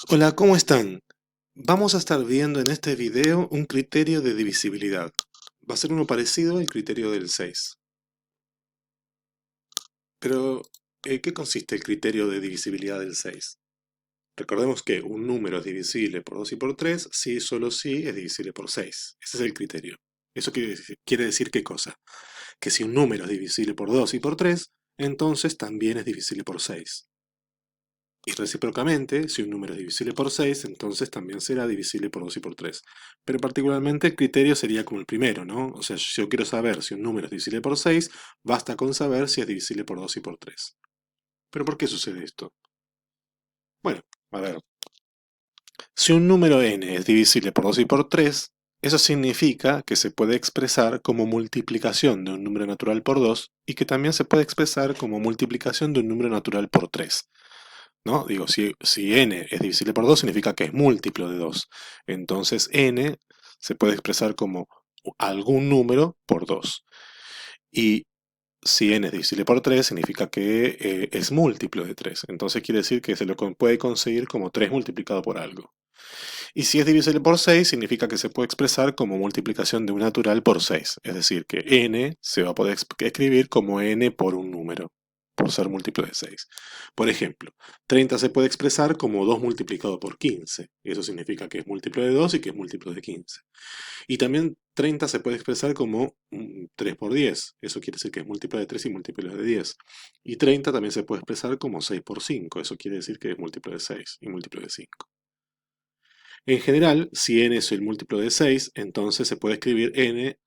Hola, ¿cómo están? Vamos a estar viendo en este video un criterio de divisibilidad. Va a ser uno parecido al criterio del 6. Pero, ¿qué consiste el criterio de divisibilidad del 6? Recordemos que un número es divisible por 2 y por 3 si y solo si es divisible por 6. Ese es el criterio. ¿Eso quiere decir qué cosa? Que si un número es divisible por 2 y por 3, entonces también es divisible por 6. Y recíprocamente, si un número es divisible por 6, entonces también será divisible por 2 y por 3. Pero particularmente el criterio sería como el primero, ¿no? O sea, si yo quiero saber si un número es divisible por 6, basta con saber si es divisible por 2 y por 3. ¿Pero por qué sucede esto? Bueno, a ver, si un número n es divisible por 2 y por 3, eso significa que se puede expresar como multiplicación de un número natural por 2 y que también se puede expresar como multiplicación de un número natural por 3. ¿No? Digo, si n es divisible por 2 significa que es múltiplo de 2. Entonces n se puede expresar como algún número por 2. Y si n es divisible por 3 significa que es múltiplo de 3. Entonces quiere decir que se lo puede conseguir como 3 multiplicado por algo. Y si es divisible por 6 significa que se puede expresar como multiplicación de un natural por 6. Es decir, que n se va a poder escribir como n por un número, por ser múltiplo de 6. Por ejemplo, 30 se puede expresar como 2 multiplicado por 15. Eso significa que es múltiplo de 2 y que es múltiplo de 15. Y también 30 se puede expresar como 3 por 10. Eso quiere decir que es múltiplo de 3 y múltiplo de 10. Y 30 también se puede expresar como 6 por 5. Eso quiere decir que es múltiplo de 6 y múltiplo de 5. En general, si n es el múltiplo de 6, entonces se puede escribir n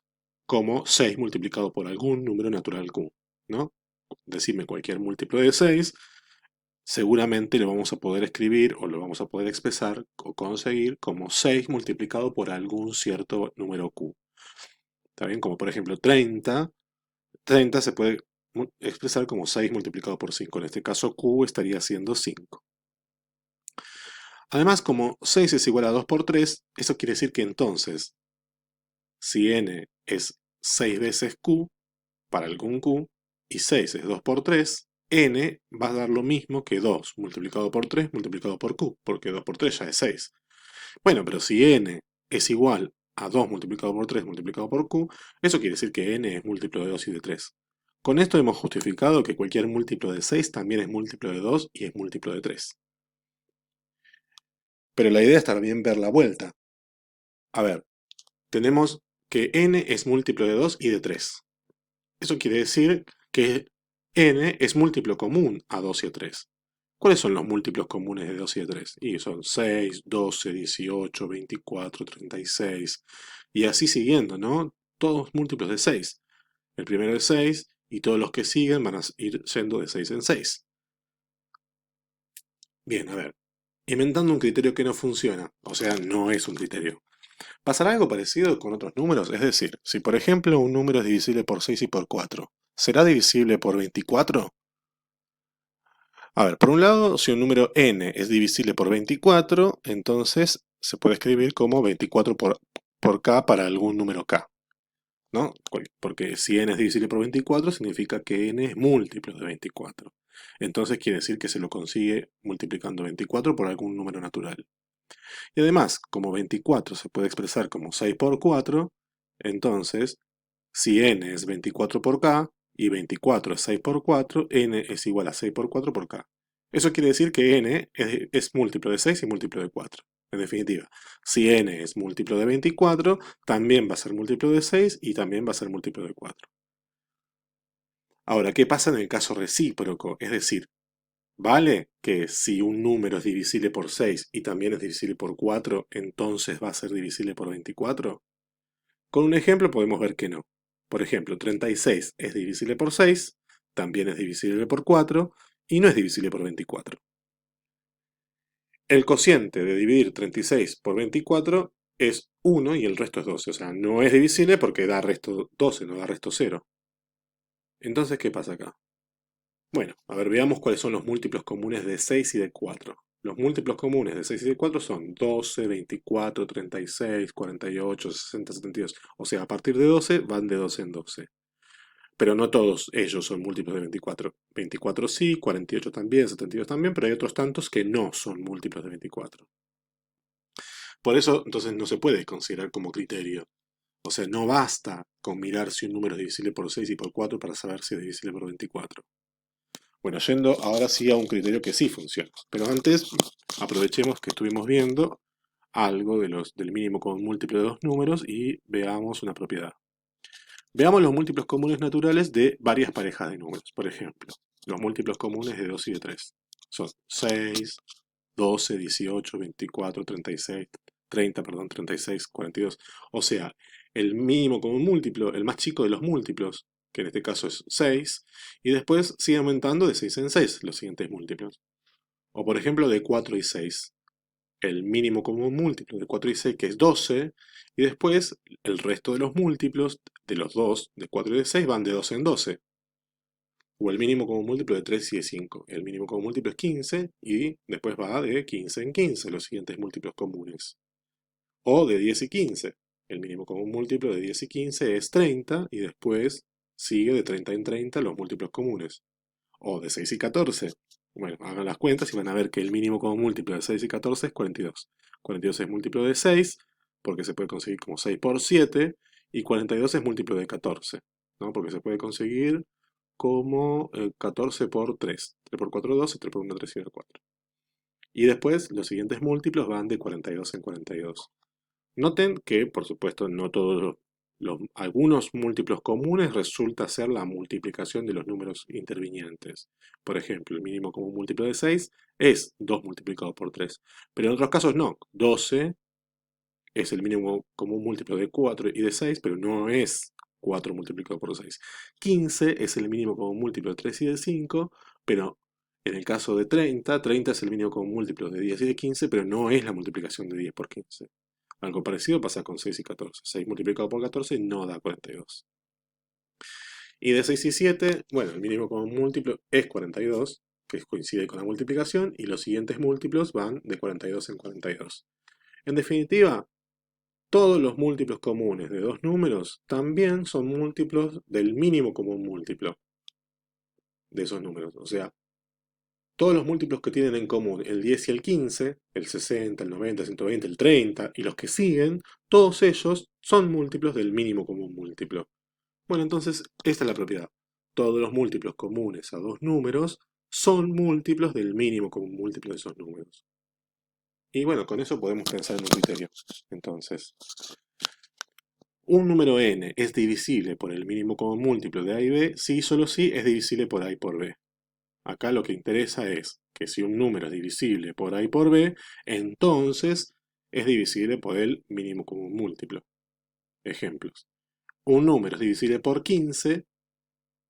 como 6 multiplicado por algún número natural q, ¿no? Decime cualquier múltiplo de 6, seguramente lo vamos a poder escribir o lo vamos a poder expresar o conseguir como 6 multiplicado por algún cierto número q. ¿Está bien? Como por ejemplo 30. 30 se puede expresar como 6 multiplicado por 5. En este caso q estaría siendo 5. Además, como 6 es igual a 2 por 3, eso quiere decir que entonces, si n es 6 veces q, para algún q, y 6 es 2 por 3, n va a dar lo mismo que 2 multiplicado por 3 multiplicado por q, porque 2 por 3 ya es 6. Bueno, pero si n es igual a 2 multiplicado por 3 multiplicado por q, eso quiere decir que n es múltiplo de 2 y de 3. Con esto hemos justificado que cualquier múltiplo de 6 también es múltiplo de 2 y es múltiplo de 3. Pero la idea es también ver la vuelta. A ver, tenemos que n es múltiplo de 2 y de 3. Eso quiere decir que n es múltiplo común a 2 y a 3. ¿Cuáles son los múltiplos comunes de 2 y de 3? Y son 6, 12, 18, 24, 36, y así siguiendo, ¿no? Todos múltiplos de 6. El primero es 6 y todos los que siguen van a ir yendo de 6 en 6. Bien, a ver. Inventando un criterio que no funciona, o sea, no es un criterio. ¿Pasará algo parecido con otros números? Es decir, si por ejemplo un número es divisible por 6 y por 4, ¿será divisible por 24? A ver, por un lado, si un número n es divisible por 24, entonces se puede escribir como 24 por k para algún número k, ¿no? Porque si n es divisible por 24, significa que n es múltiplo de 24. Entonces quiere decir que se lo consigue multiplicando 24 por algún número natural. Y además, como 24 se puede expresar como 6 por 4, entonces, si n es 24 por k y 24 es 6 por 4, n es igual a 6 por 4 por k. Eso quiere decir que n es múltiplo de 6 y múltiplo de 4. En definitiva, si n es múltiplo de 24, también va a ser múltiplo de 6 y también va a ser múltiplo de 4. Ahora, ¿qué pasa en el caso recíproco? Es decir, ¿vale que si un número es divisible por 6 y también es divisible por 4, entonces va a ser divisible por 24? Con un ejemplo podemos ver que no. Por ejemplo, 36 es divisible por 6, también es divisible por 4 y no es divisible por 24. El cociente de dividir 36 por 24 es 1 y el resto es 12. O sea, no es divisible porque da resto 12, no da resto 0. Entonces, ¿qué pasa acá? Bueno, a ver, veamos cuáles son los múltiplos comunes de 6 y de 4. Los múltiplos comunes de 6 y de 4 son 12, 24, 36, 48, 60, 72. O sea, a partir de 12 van de 12 en 12. pero no todos ellos son múltiplos de 24. 24 sí, 48 también, 72 también, pero hay otros tantos que no son múltiplos de 24. Por eso, entonces, no se puede considerar como criterio. O sea, no basta con mirar si un número es divisible por 6 y por 4 para saber si es divisible por 24. Bueno, yendo ahora sí a un criterio que sí funciona. Pero antes, aprovechemos que estuvimos viendo algo del mínimo común múltiplo de dos números y veamos una propiedad. Veamos los múltiplos comunes naturales de varias parejas de números. Por ejemplo, los múltiplos comunes de 2 y de 3 son 6, 12, 18, 24, 36, 30, perdón, 36, 42. O sea, el mínimo común múltiplo, el más chico de los múltiplos, que en este caso es 6, y después sigue aumentando de 6 en 6 los siguientes múltiplos. O por ejemplo, de 4 y 6, el mínimo común múltiplo de 4 y 6, que es 12, y después el resto de los múltiplos de los dos, de 4 y de 6, van de 12 en 12. O el mínimo común múltiplo de 3 y de 5. El mínimo común múltiplo es 15 y después va de 15 en 15 los siguientes múltiplos comunes. O de 10 y 15. El mínimo común múltiplo de 10 y 15 es 30 y después sigue de 30 en 30 los múltiplos comunes. O de 6 y 14. Bueno, hagan las cuentas y van a ver que el mínimo común múltiplo de 6 y 14 es 42. 42 es múltiplo de 6 porque se puede conseguir como 6 por 7 y 42 es múltiplo de 14, ¿no? Porque se puede conseguir como 14 por 3. 3 por 4, 12, 3 por 1, 3 y 1, 4. Y después los siguientes múltiplos van de 42 en 42. Noten que, por supuesto, no todos algunos múltiplos comunes resulta ser la multiplicación de los números intervinientes. Por ejemplo, el mínimo común múltiplo de 6 es 2 multiplicado por 3. Pero en otros casos no. 12 es el mínimo común múltiplo de 4 y de 6, pero no es 4 multiplicado por 6. 15 es el mínimo común múltiplo de 3 y de 5, pero en el caso de 30, 30 es el mínimo común múltiplo de 10 y de 15, pero no es la multiplicación de 10 por 15. Algo parecido pasa con 6 y 14. 6 multiplicado por 14 no da 42. Y de 6 y 7, bueno, el mínimo común múltiplo es 42, que coincide con la multiplicación, y los siguientes múltiplos van de 42 en 42. En definitiva, todos los múltiplos comunes de dos números también son múltiplos del mínimo común múltiplo de esos números. O sea, todos los múltiplos que tienen en común el 10 y el 15, el 60, el 90, el 120, el 30 y los que siguen, todos ellos son múltiplos del mínimo común múltiplo. Bueno, entonces esta es la propiedad. Todos los múltiplos comunes a dos números son múltiplos del mínimo común múltiplo de esos números. Y bueno, con eso podemos pensar en un criterio. Entonces, un número n es divisible por el mínimo común múltiplo de a y b si y solo si es divisible por a y por b. Acá lo que interesa es que si un número es divisible por a y por b, entonces es divisible por el mínimo común múltiplo. Ejemplos. Un número es divisible por 15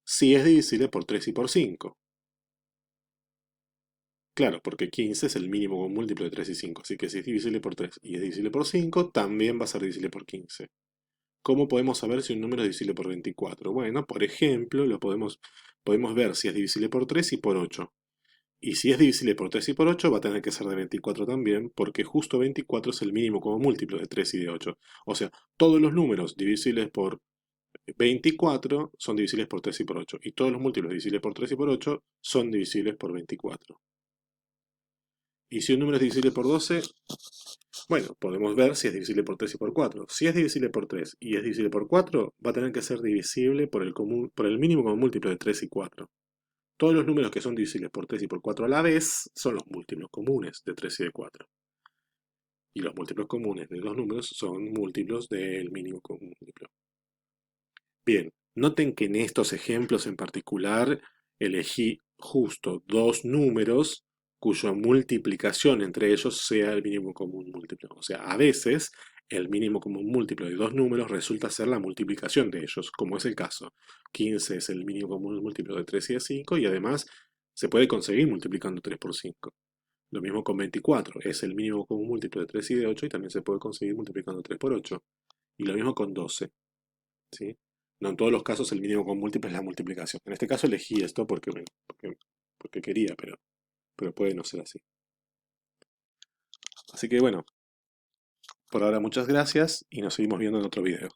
si es divisible por 3 y por 5. Claro, porque 15 es el mínimo común múltiplo de 3 y 5, así que si es divisible por 3 y es divisible por 5, también va a ser divisible por 15. ¿Cómo podemos saber si un número es divisible por 24? Bueno, por ejemplo, podemos ver si es divisible por 3 y por 8. Y si es divisible por 3 y por 8, va a tener que ser de 24 también, porque justo 24 es el mínimo como múltiplo de 3 y de 8. O sea, todos los números divisibles por 24 son divisibles por 3 y por 8. Y todos los múltiplos divisibles por 3 y por 8 son divisibles por 24. Y si un número es divisible por 12, bueno, podemos ver si es divisible por 3 y por 4. Si es divisible por 3 y es divisible por 4, va a tener que ser divisible por el mínimo como múltiplo de 3 y 4. Todos los números que son divisibles por 3 y por 4 a la vez son los múltiplos comunes de 3 y de 4. Y los múltiplos comunes de los números son múltiplos del mínimo común múltiplo. Bien, noten que en estos ejemplos en particular elegí justo dos números cuya multiplicación entre ellos sea el mínimo común múltiplo. O sea, a veces el mínimo común múltiplo de dos números resulta ser la multiplicación de ellos, como es el caso. 15 es el mínimo común múltiplo de 3 y de 5 y además se puede conseguir multiplicando 3 por 5. Lo mismo con 24, es el mínimo común múltiplo de 3 y de 8 y también se puede conseguir multiplicando 3 por 8. Y lo mismo con 12, ¿sí? No en todos los casos el mínimo común múltiplo es la multiplicación. En este caso elegí esto porque quería, pero puede no ser así. Así que bueno, por ahora muchas gracias y nos seguimos viendo en otro video.